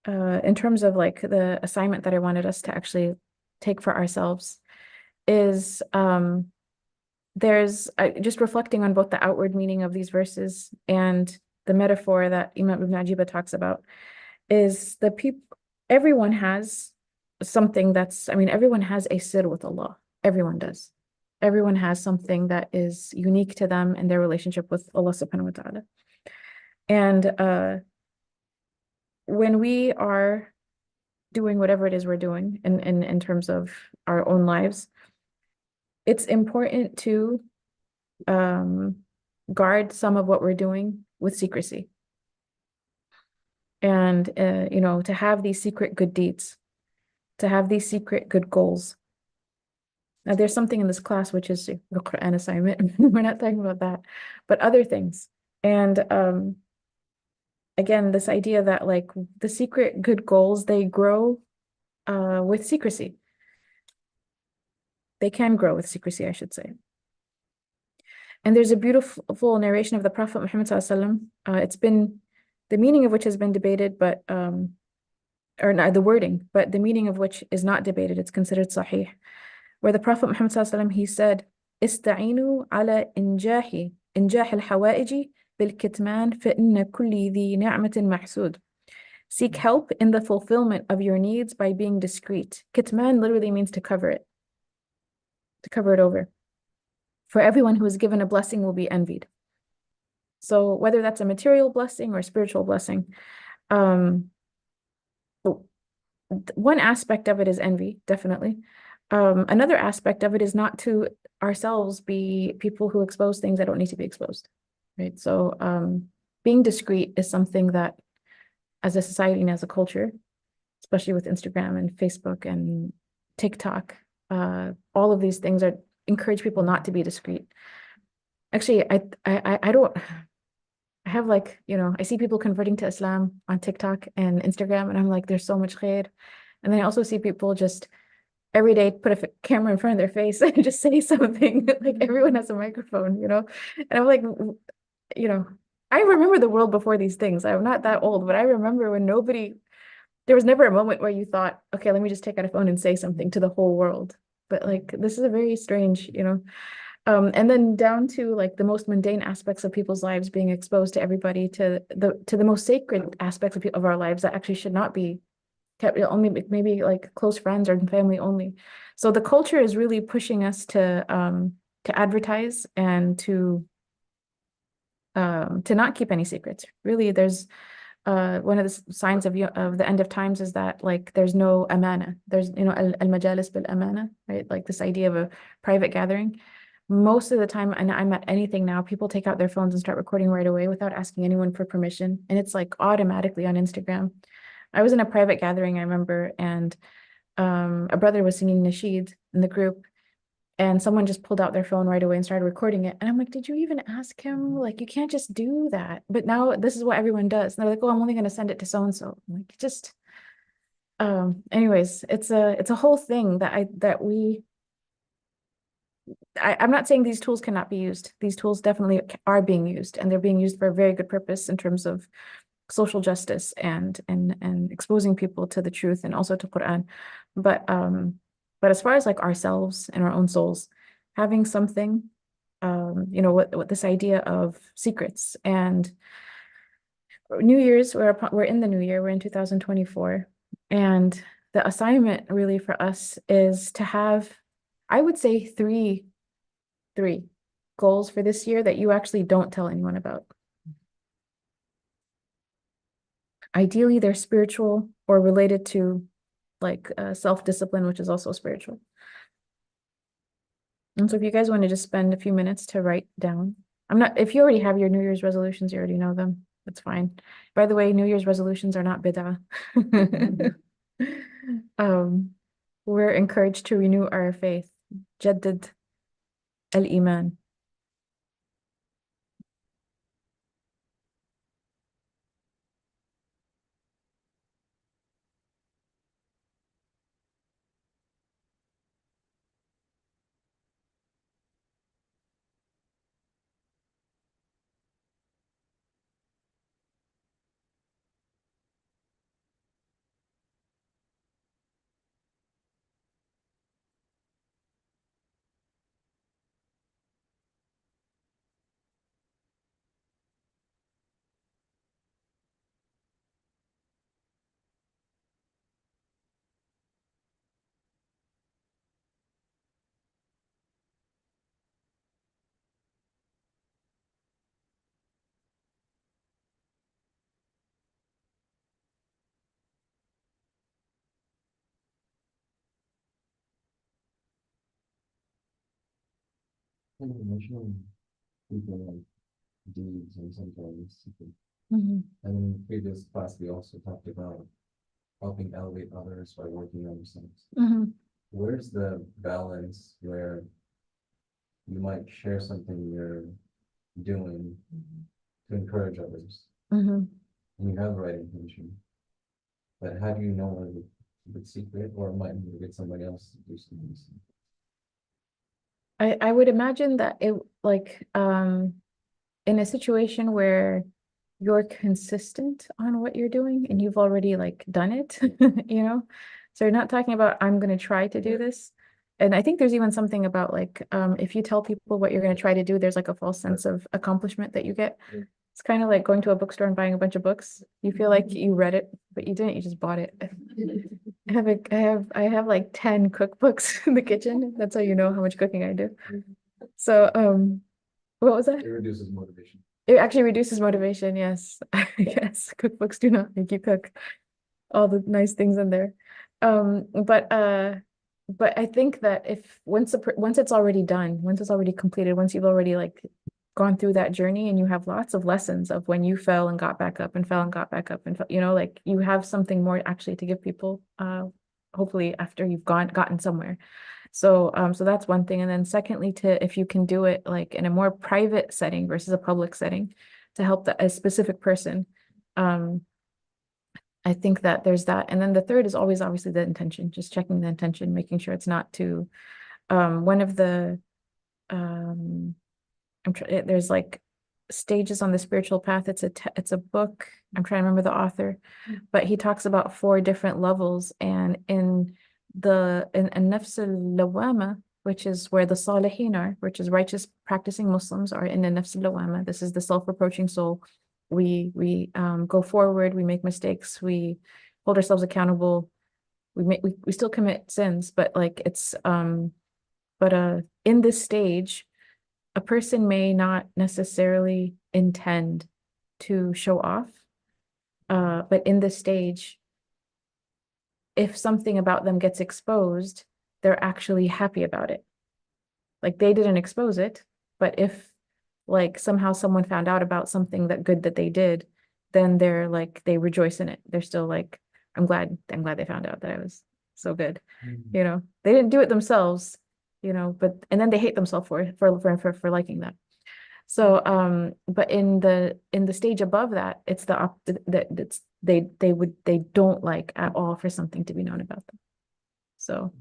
in terms of like the assignment that I wanted us to actually take for ourselves is there's just reflecting on both the outward meaning of these verses and the metaphor that Imam Ibn Ajiba talks about is the everyone has something everyone has a sir with Allah. Everyone does. Everyone has something that is unique to them and their relationship with Allah subhanahu wa ta'ala. And when we are doing whatever it is we're doing in terms of our own lives, it's important to guard some of what we're doing with secrecy. And, to have these secret good deeds, to have these secret good goals. Now, there's something in this class, which is the Qur'an assignment. We're not talking about that, but other things. And again, this idea that like the secret good goals, they grow with secrecy. They can grow with secrecy, I should say. And there's a beautiful narration of the Prophet Muhammad ﷺ. It's been, the meaning of which has been debated, but or not the wording, but the meaning of which is not debated. It's considered sahih. Where the Prophet Muhammad ﷺ, he said, "Ista'inu ala injah al-hawaiji bil-kitman fa-inna kulli dhi ni'matin mahsud." Seek help in the fulfillment of your needs by being discreet. Kitman literally means to cover it over. For everyone who is given a blessing will be envied. So whether that's a material blessing or a spiritual blessing, one aspect of it is envy, definitely. Another aspect of it is not to ourselves be people who expose things that don't need to be exposed, right? So being discreet is something that as a society and as a culture, especially with Instagram and Facebook and TikTok, all of these things encourage people not to be discreet. Actually, I don't, I have like, I see people converting to Islam on TikTok and Instagram, and I'm like, there's so much khair. And then I also see people just every day put a camera in front of their face and just say something. Like everyone has a microphone, And I'm like, I remember the world before these things. I'm not that old, but I remember when there was never a moment where you thought, okay, let me just take out a phone and say something to the whole world. But like, this is a very strange, and then down to like the most mundane aspects of people's lives being exposed to everybody, to the most sacred aspects of our lives that actually should not be kept, only maybe like close friends or family only. So the culture is really pushing us to advertise and to not keep any secrets. Really, there's one of the signs of the end of times is that like there's no amana. There's al-majalis bil amana, right? Like this idea of a private gathering. Most of the time, and I'm at anything now, people take out their phones and start recording right away without asking anyone for permission, and it's like automatically on Instagram. I was in a private gathering, I remember, and a brother was singing nasheed in the group, and someone just pulled out their phone right away and started recording it. And I'm like, did you even ask him? Like, you can't just do that. But now this is what everyone does. And they're like, oh, I'm only going to send it to so and so. Like, just anyways, it's a whole thing I'm not saying these tools cannot be used. These tools definitely are being used, and they're being used for a very good purpose in terms of social justice and exposing people to the truth and also to Qur'an. But as far as like ourselves and our own souls, having something, what this idea of secrets and New Year's, we're in the new year, we're in 2024, and the assignment really for us is to have, I would say, three goals for this year that you actually don't tell anyone about. Ideally, they're spiritual or related to like self-discipline, which is also spiritual. And so if you guys want to just spend a few minutes to write down, if you already have your New Year's resolutions, you already know them. That's fine. By the way, New Year's resolutions are not bid'ah. We're encouraged to renew our faith. Jaddid al-Iman. Emotional people like deeds and sometimes. Mhm. And in the previous class, we also talked about helping elevate others by working on themselves. Mhm. Where's the balance where you might share something you're doing to encourage others, Mhm. and you have the right intention, but how do you know whether it's secret or might you get somebody else to do something? I would imagine that it like in a situation where you're consistent on what you're doing and you've already like done it, you know? So you're not talking about I'm gonna try to do this. And I think there's even something about like if you tell people what you're gonna try to do, there's like a false sense of accomplishment that you get. It's kind of like going to a bookstore and buying a bunch of books. You feel like you read it, but you didn't, you just bought it. I have like 10 cookbooks in the kitchen. That's how you know how much cooking I do. So what was that? It reduces motivation. It actually reduces motivation, yes. Yes, cookbooks do not make you cook all the nice things in there. But I think that if once it's already done, once it's already completed, once you've already like gone through that journey and you have lots of lessons of when you fell and got back up and fell and got back up and like you have something more actually to give people, hopefully after you've gotten somewhere. So that's one thing. And then secondly, if you can do it like in a more private setting versus a public setting to help a specific person, I think that there's that. And then the third is always obviously the intention, just checking the intention, making sure it's not too, one of the, um, there's like stages on the spiritual path. It's a book. I'm trying to remember the author, but he talks about 4 different levels. And in Nafs al-Lawama, which is where the Salihin are, which is righteous practicing Muslims are in the Nafs al-Lawama. This is the self-reproaching soul. We go forward, we make mistakes, we hold ourselves accountable. We still commit sins, but like in this stage, a person may not necessarily intend to show off, but in this stage, if something about them gets exposed, they're actually happy about it. Like they didn't expose it, but if like somehow someone found out about something that they did, then they're like they rejoice in it. They're still like, I'm glad they found out that I was so good. You know, they didn't do it themselves, you know, but and then they hate themselves for liking that. So but in the stage above that, it's they don't like at all for something to be known about them. So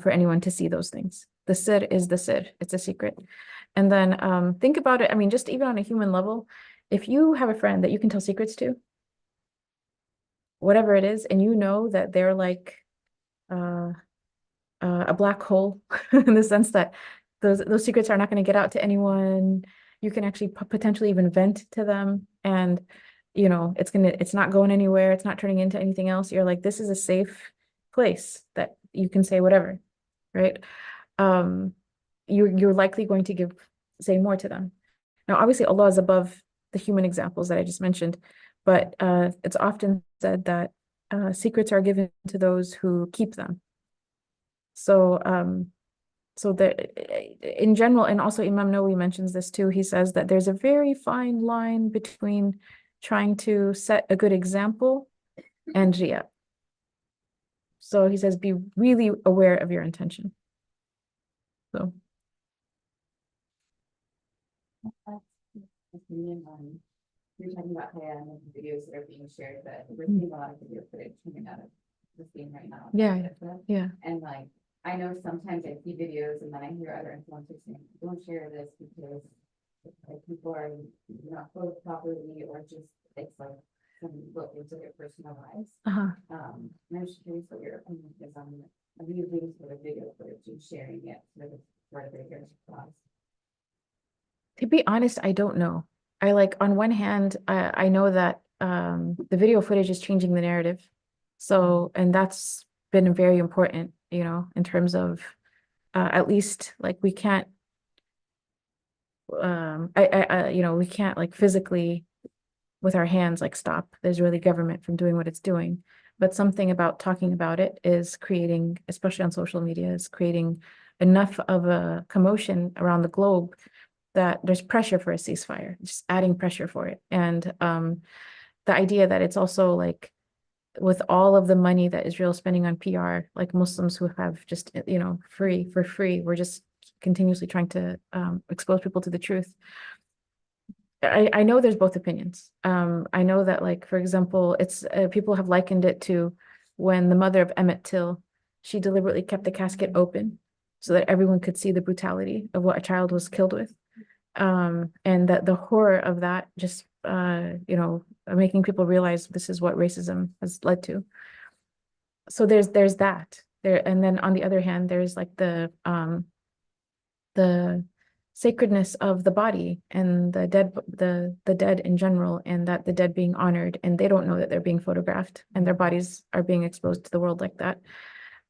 for anyone to see those things. The sir is the sir. It's a secret. And then think about it. I mean, just even on a human level, if you have a friend that you can tell secrets to, whatever it is, and you know that they're like a black hole in the sense that those secrets are not going to get out to anyone. You can actually potentially even vent to them, and you know it's not going anywhere. It's not turning into anything else. You're like, this is a safe place that you can say whatever, right? You're likely going to say more to them. Now, obviously, Allah is above the human examples that I just mentioned, but it's often said that secrets are given to those who keep them. So, in general, and also Imam Nawawi mentions this too. He says that there's a very fine line between trying to set a good example and riya. So he says, be really aware of your intention. So. You're talking about and the videos that are being shared, but we're seeing a lot of video footage coming out of the scene right now. Yeah, yeah. And like, I know sometimes I see videos and then I hear other influencers saying, don't share this because like, people are not clothed properly or just it's like some look into their personal lives. And I'm just curious what your opinion is on using sort of video footage and sharing it for the bigger cause. To be honest, I don't know. I like on one hand, I know that the video footage is changing the narrative. So, and that's been very important, you know, in terms of at least like we can't you know, we can't like physically with our hands like stop the Israeli government from doing what it's doing. But something about talking about it is creating, especially on social media, is creating enough of a commotion around the globe that there's pressure for a ceasefire, just adding pressure for it. And the idea that it's also like with all of the money that Israel's spending on PR, like Muslims who have just, you know, for free, we're just continuously trying to expose people to the truth. I know there's both opinions. I know that like, for example, it's people have likened it to when the mother of Emmett Till, she deliberately kept the casket open so that everyone could see the brutality of what a child was killed with. And that the horror of that just, you know, making people realize this is what racism has led to. So there's that there. And then on the other hand, there's like the sacredness of the body and the dead in general, and that the dead being honored, and they don't know that they're being photographed and their bodies are being exposed to the world like that.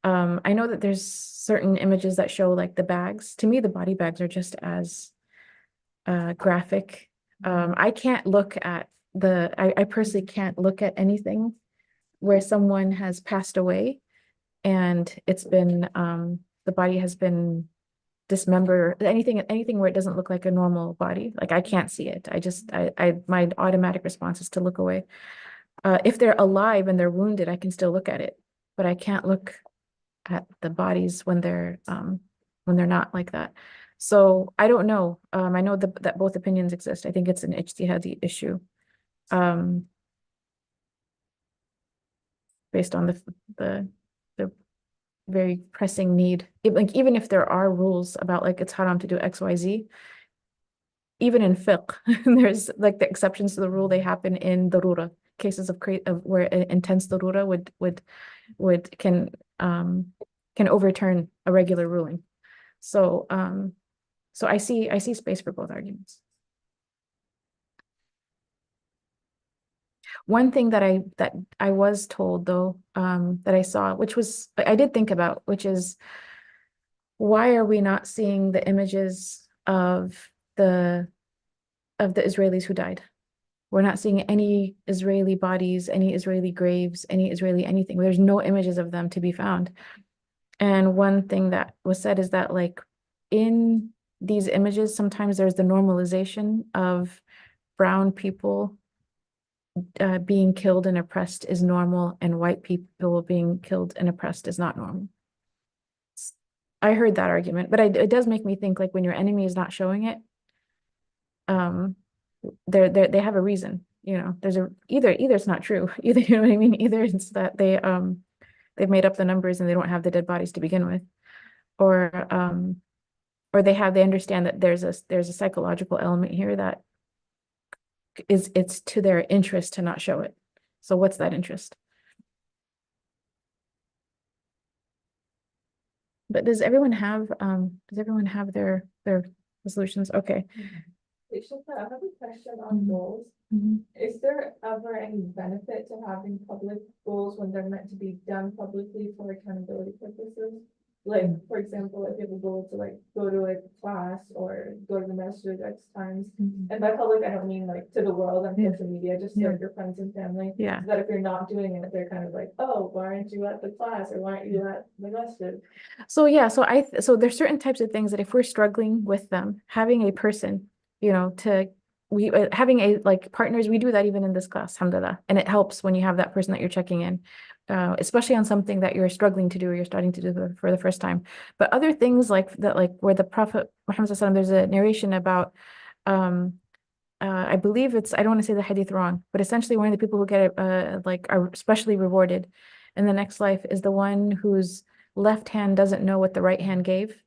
I know that there's certain images that show like the bags. To me, the body bags are just as graphic. I can't look at I personally can't look at anything where someone has passed away and it's been the body has been dismembered, anything where it doesn't look like a normal body. Like I can't see it. My automatic response is to look away. If they're alive and they're wounded, I can still look at it, but I can't look at the bodies when they're not like that. So I don't know. I know that both opinions exist. I think it's an ijtihadi issue, based on the very pressing need. Even if there are rules about like it's haram to do X, Y, Z, even in fiqh, there's like the exceptions to the rule. They happen in darura cases of where intense darura can overturn a regular ruling. So I see space for both arguments. One thing that I was told though, that I saw, which was I did think about, which is why are we not seeing the images of the Israelis who died? We're not seeing any Israeli bodies, any Israeli graves, any Israeli anything. There's no images of them to be found. And one thing that was said is that like in these images, sometimes there's the normalization of brown people being killed and oppressed is normal, and white people being killed and oppressed is not normal. I heard that argument, but it does make me think, like, when your enemy is not showing it, they have a reason, you know. There's a either it's not true, either, you know what I mean? Either it's that they've made up the numbers and they don't have the dead bodies to begin with, or they understand that there's a psychological element here that it's to their interest to not show it. So what's that interest? But does everyone have their solutions? Okay. Shaykha, I have a question on goals. Is there ever any benefit to having public goals when they're meant to be done publicly for accountability purposes? Like, for example, if you have a goal to like go to a class or go to the masjid X times, and by public, I don't mean like to the world on Yeah. social media, just Yeah. like your friends and family. Yeah. So that if you're not doing it, they're kind of like, oh, why aren't you at the class or why aren't you at the masjid? So yeah, so there's certain types of things that if we're struggling with them, having a person, you know, having a like partners, we do that even in this class, alhamdulillah, and it helps when you have that person that you're checking in, especially on something that you're struggling to do or you're starting to do for the first time. But other things like that, like where the Prophet Muhammad SAW, there's a narration about, I believe I don't want to say the hadith wrong, but essentially one of the people who get like are especially rewarded in the next life is the one whose left hand doesn't know what the right hand gave.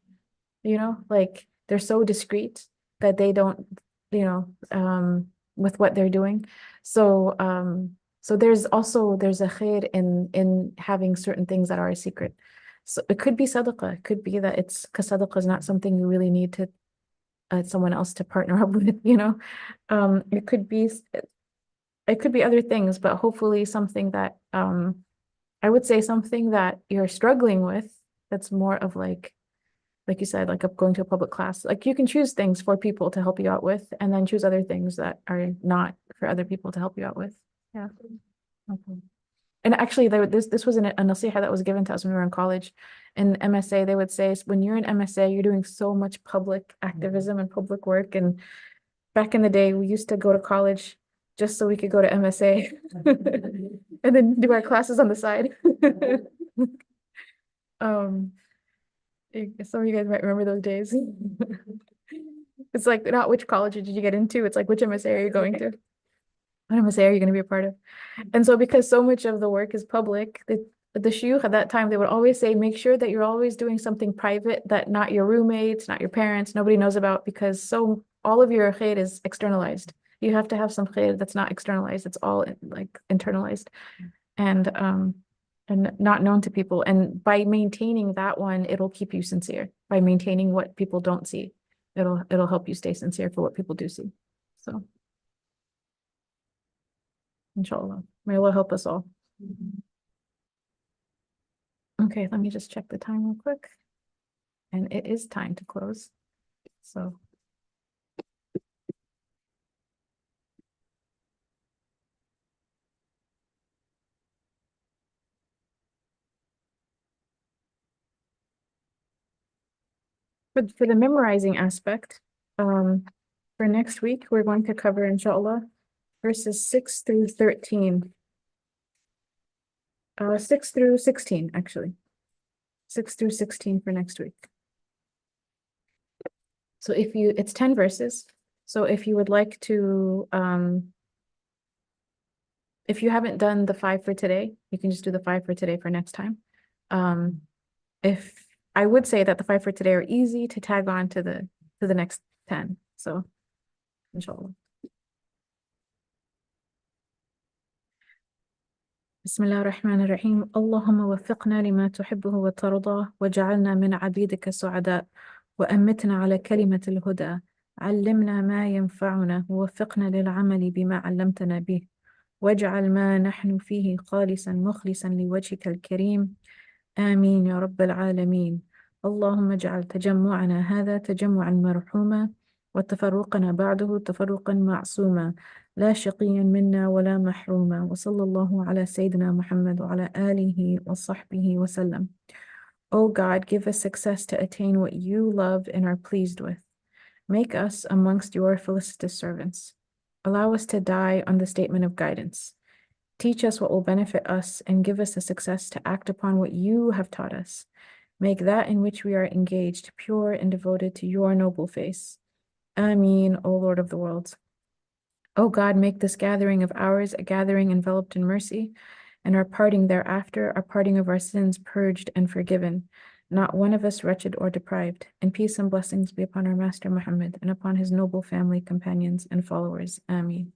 You know, like they're so discreet that they don't, you know, with what they're doing. So so there's a khair in having certain things that are a secret. So it could be sadaqah. It could be that it's because sadaqah is not something you really need to someone else to partner up with, you know. It could be other things, but hopefully something that I would say something that you're struggling with, that's more of like you said, like going to a public class. Like you can choose things for people to help you out with, and then choose other things that are not for other people to help you out with. Yeah. Okay. And actually, this was a nasiha that was given to us when we were in college. In MSA, they would say, when you're in MSA, you're doing so much public activism and public work. And back in the day, we used to go to college just so we could go to MSA and then do our classes on the side. Some of you guys might remember those days. It's like not which college did you get into, it's like which MSA are you going to? What MSA are you going to be a part of? And so because so much of the work is public, the shuyukh at that time, they would always say, make sure that you're always doing something private that not your roommates, not your parents, nobody knows about, because so all of your khair is externalized. You have to have some khair that's not externalized, it's all like internalized and not known to people. And by maintaining that one, it'll keep you sincere. By maintaining what people don't see, it'll help you stay sincere for what people do see. So inshallah, may Allah help us all. Okay, let me just check the time real quick. And it is time to close. So for the memorizing aspect, for next week, we're going to cover, inshallah, verses 6 through 13. 6 through 16, actually. 6 through 16 for next week. So it's 10 verses. So if you would like to, if you haven't done the 5 for today, you can just do the 5 for today for next time. If I would say that the 5 for today are easy to tag on to the next 10. So inshallah. بسم الله الرحمن الرحيم اللهم وفقنا لما تحبه وترضاه وجعلنا من عبيدك السعداء وأمتنا على كلمة الهدى علمنا ما ينفعنا ووفقنا للعمل بما علمتنا به واجعل ما نحن فيه خالصا مخلصا لوجهك الكريم آمين يا رب العالمين اللهم اجعل تجمعنا هذا تجمعا مرحوما وتفرقنا بعده تفرقا معصوما لا شقيا منا ولا محروما وصلى الله على سيدنا محمد وعلى آله وصحبه وسلم. O God, give us success to attain what you love and are pleased with. Make us amongst your felicitous servants. Allow us to die on the statement of guidance. Teach us what will benefit us and give us the success to act upon what you have taught us. Make that in which we are engaged pure and devoted to your noble face. Ameen, O Lord of the worlds. O God, make this gathering of ours a gathering enveloped in mercy, and our parting thereafter a parting of our sins purged and forgiven, not one of us wretched or deprived. And peace and blessings be upon our Master Muhammad and upon his noble family, companions, and followers. Ameen.